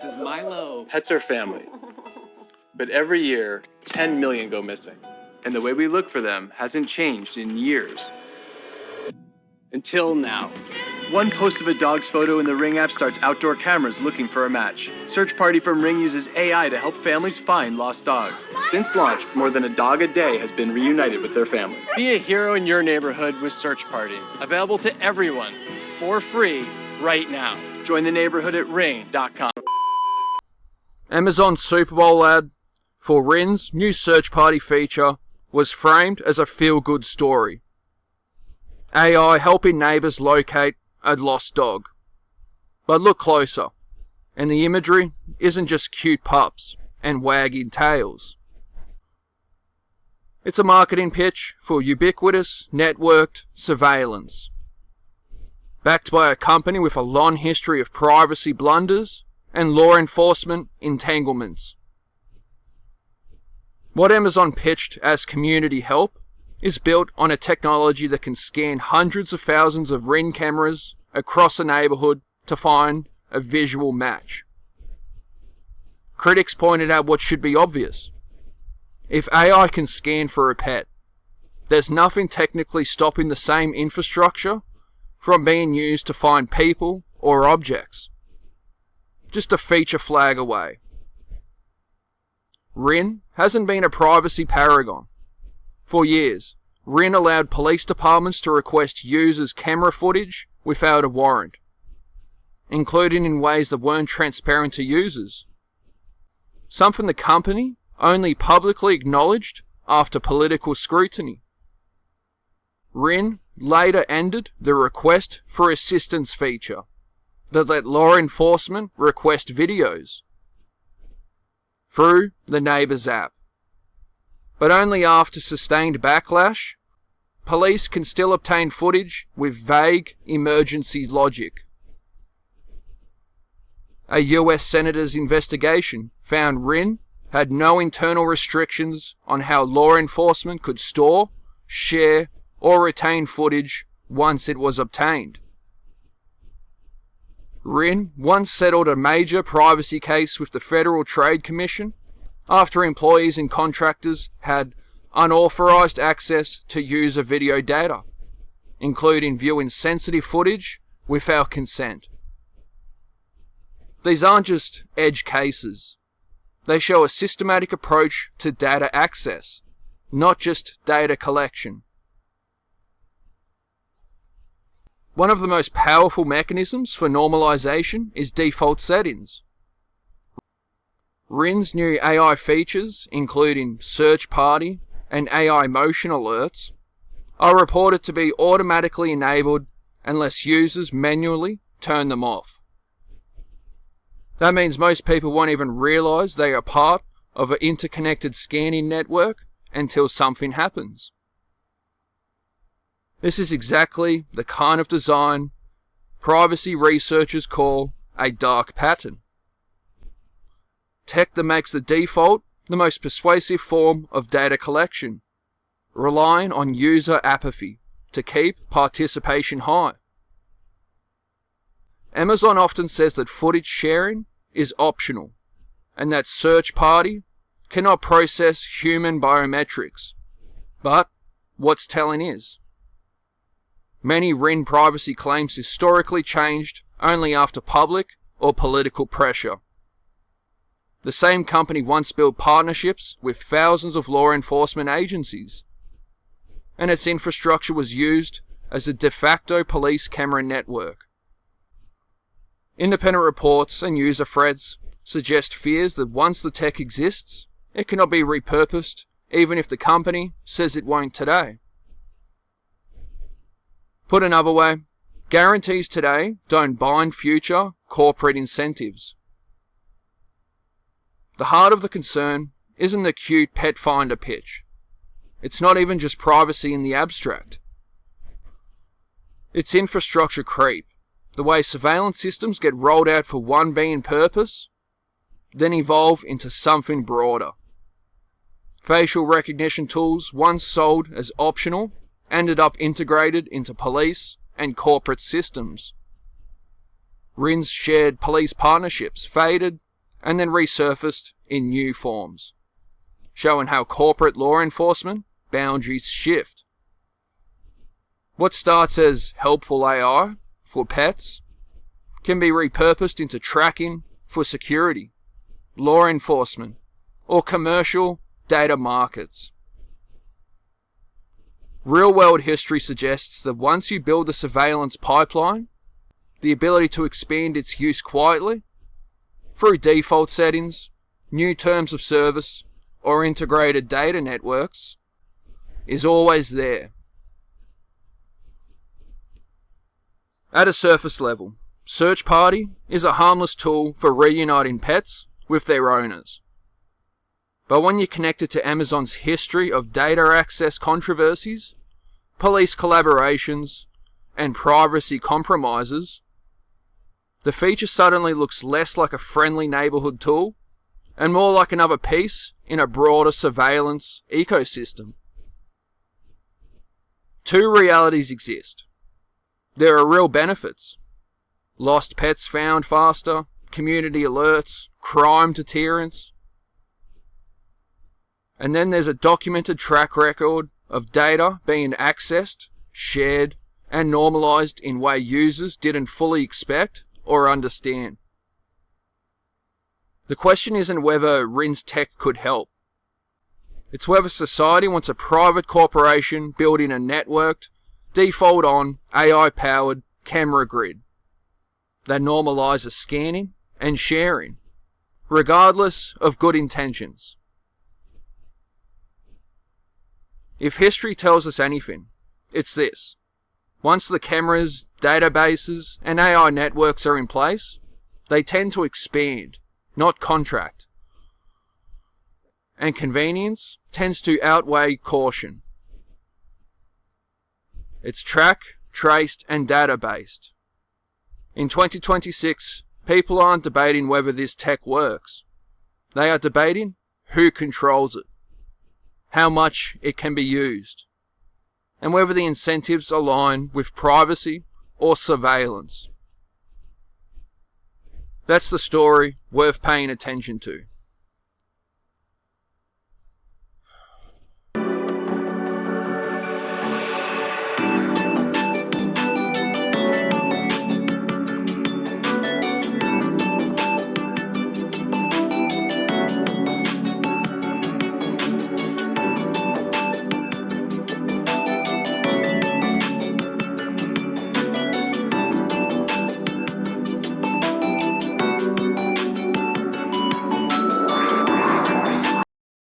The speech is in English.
This is Milo. Pets are family. But every year, 10 million go missing. And the way we look for them hasn't changed in years. Until now. One post of a dog's photo in the Ring app starts outdoor cameras looking for a match. Search Party from Ring uses AI to help families find lost dogs. Since launch, more than a dog a day has been reunited with their family. Be a hero in your neighborhood with Search Party. Available to everyone for free right now. Join the neighborhood at ring.com. Amazon Super Bowl ad for Rin's new Search Party feature was framed as a feel-good story. AI helping neighbours locate a lost dog. But look closer, and the imagery isn't just cute pups and wagging tails. It's a marketing pitch for ubiquitous, networked surveillance. Backed by a company with a long history of privacy blunders and law enforcement entanglements. What Amazon pitched as community help is built on a technology that can scan hundreds of thousands of Ring cameras across a neighborhood to find a visual match. Critics pointed out what should be obvious. If AI can scan for a pet, there's nothing technically stopping the same infrastructure from being used to find people or objects. Just a feature flag away. Ring hasn't been a privacy paragon. For years, Ring allowed police departments to request users' camera footage without a warrant, including in ways that weren't transparent to users. Something the company only publicly acknowledged after political scrutiny. Ring later ended the request for assistance feature that let law enforcement request videos through the Neighbours app. But only after sustained backlash, police can still obtain footage with vague emergency logic. A US senator's investigation found Ring had no internal restrictions on how law enforcement could store, share, or retain footage once it was obtained. Ring once settled a major privacy case with the Federal Trade Commission after employees and contractors had unauthorized access to user video data, including viewing sensitive footage without consent. These aren't just edge cases. They show a systematic approach to data access, not just data collection. One of the most powerful mechanisms for normalization is default settings. Ring's new AI features, including Search Party and AI motion alerts, are reported to be automatically enabled unless users manually turn them off. That means most people won't even realize they are part of an interconnected scanning network until something happens. This is exactly the kind of design privacy researchers call a dark pattern. Tech that makes the default the most persuasive form of data collection, relying on user apathy to keep participation high. Amazon often says that footage sharing is optional, and that Search Party cannot process human biometrics. But what's telling is, many Ring privacy claims historically changed only after public or political pressure. The same company once built partnerships with thousands of law enforcement agencies, and its infrastructure was used as a de facto police camera network. Independent reports and user threads suggest fears that once the tech exists, it cannot be repurposed, even if the company says it won't today. Put another way, guarantees today don't bind future corporate incentives. The heart of the concern isn't the cute pet finder pitch. It's not even just privacy in the abstract. It's infrastructure creep, the way surveillance systems get rolled out for one main purpose, then evolve into something broader. Facial recognition tools once sold as optional ended up integrated into police and corporate systems. Ring's shared police partnerships faded and then resurfaced in new forms, showing how corporate law enforcement boundaries shift. What starts as helpful AI for pets can be repurposed into tracking for security, law enforcement, or commercial data markets. Real-world history suggests that once you build a surveillance pipeline, the ability to expand its use quietly, through default settings, new terms of service, or integrated data networks, is always there. At a surface level, Search Party is a harmless tool for reuniting pets with their owners. But when you connect it to Amazon's history of data access controversies, police collaborations, and privacy compromises, the feature suddenly looks less like a friendly neighborhood tool and more like another piece in a broader surveillance ecosystem. Two realities exist. There are real benefits. Lost pets found faster, community alerts, crime deterrence. And then there's a documented track record of data being accessed, shared, and normalized in ways users didn't fully expect or understand. The question isn't whether RIN's tech could help. It's whether society wants a private corporation building a networked, default-on, AI-powered camera grid that normalizes scanning and sharing, regardless of good intentions. If history tells us anything, it's this. Once the cameras, databases, and AI networks are in place, they tend to expand, not contract. And convenience tends to outweigh caution. It's track, traced, and data-based. In 2026, people aren't debating whether this tech works. They are debating who controls it, how much it can be used, and whether the incentives align with privacy or surveillance. That's the story worth paying attention to.